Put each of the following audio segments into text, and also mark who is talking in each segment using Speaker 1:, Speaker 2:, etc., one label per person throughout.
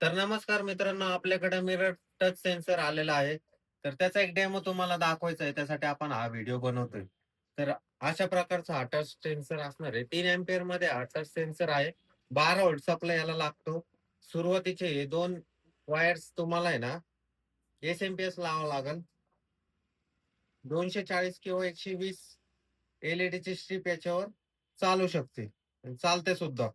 Speaker 1: तर नमस्कार मित्रांनो, आपल्याकडे मिरर टच सेन्सर आलेला आहे. तर त्याचा एक डेमो तुम्हाला दाखवायचा आहे. त्यासाठी आपण हा व्हिडिओ बनवतोय. तर अशा प्रकारचा हा टच सेन्सर असणार आहे. 3 अँपिअर मध्ये हा टच सेन्सर आहे. 12 व्होल्ट सप्लाय याला लागतो. सुरुवातीचे हे 2 वायर्स तुम्हाला आहे ना, एस-एम-पी-एस लावावं लागेल. 240 किंवा 120 एल-ई-डीची स्ट्रिप याच्यावर चालू शकते. चालते सुद्धा.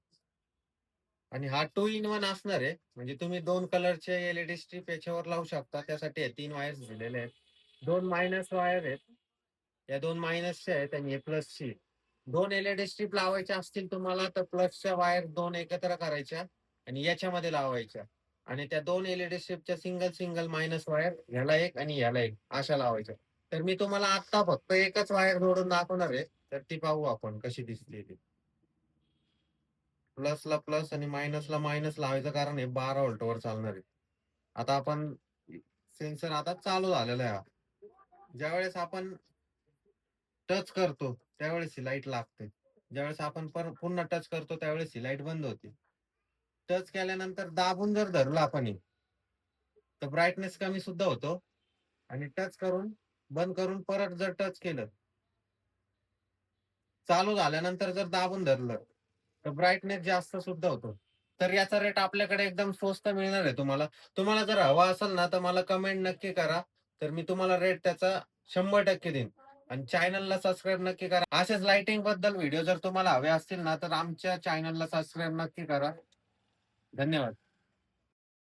Speaker 1: आणि हा 2 इन 1 असणार आहे. म्हणजे तुम्ही 2 कलरचे एल-ई-डी स्ट्रिप याच्यावर लावू शकता. त्यासाठी हे 3 वायर्स दिलेले आहेत. 2 मायनस वायर आहेत. या 2 मायनसच्या आहेत आणि हे प्लसची. 2 एल-ई-डी स्ट्रिप लावायच्या असतील तुम्हाला तर प्लसच्या वायर 2 एकत्र करायच्या आणि याच्यामध्ये लावायच्या. आणि त्या 2 एल-ई-डी स्ट्रिपच्या सिंगल सिंगल मायनस वायर ह्याला एक आणि ह्याला एक अशा लावायच्या. तर मी तुम्हाला आता फक्त एकच वायर जोडून दाखवणार आहे. तर ती पाहू आपण कशी दिसते ती. प्लसला प्लस आणि मायनसला मायनस लावायचं कारण हे 12 व्होल्टवर चालणार आहे. आता आपण सेन्सर आता चालू झालेला आहे हा. ज्यावेळेस आपण टच करतो त्यावेळेस ही लाईट लागते. ज्यावेळेस आपण पुन्हा टच करतो त्यावेळेस ही लाईट बंद होते. टच केल्यानंतर दाबून जर धरलं आपण हे, तर ब्राईटनेस कमी सुद्धा होतो आणि टच करून बंद करून परत जर टच केलं, चालू झाल्यानंतर जर दाबून धरलं, तर ब्राईटनेस जास्त सुद्धा होतो. तर याचा रेट आपल्याकडे एकदम स्वस्त मिळणार आहे तुम्हाला. तुम्हाला जर हवा असेल ना, तर मला कमेंट नक्की करा. तर मी तुम्हाला रेट त्याचा 100% देईन. आणि चॅनलला सबस्क्राईब नक्की करा. असेच लाइटिंग बद्दल व्हिडिओ जर तुम्हाला हवे असतील ना, तर आमच्या चॅनलला सबस्क्राईब नक्की करा. धन्यवाद.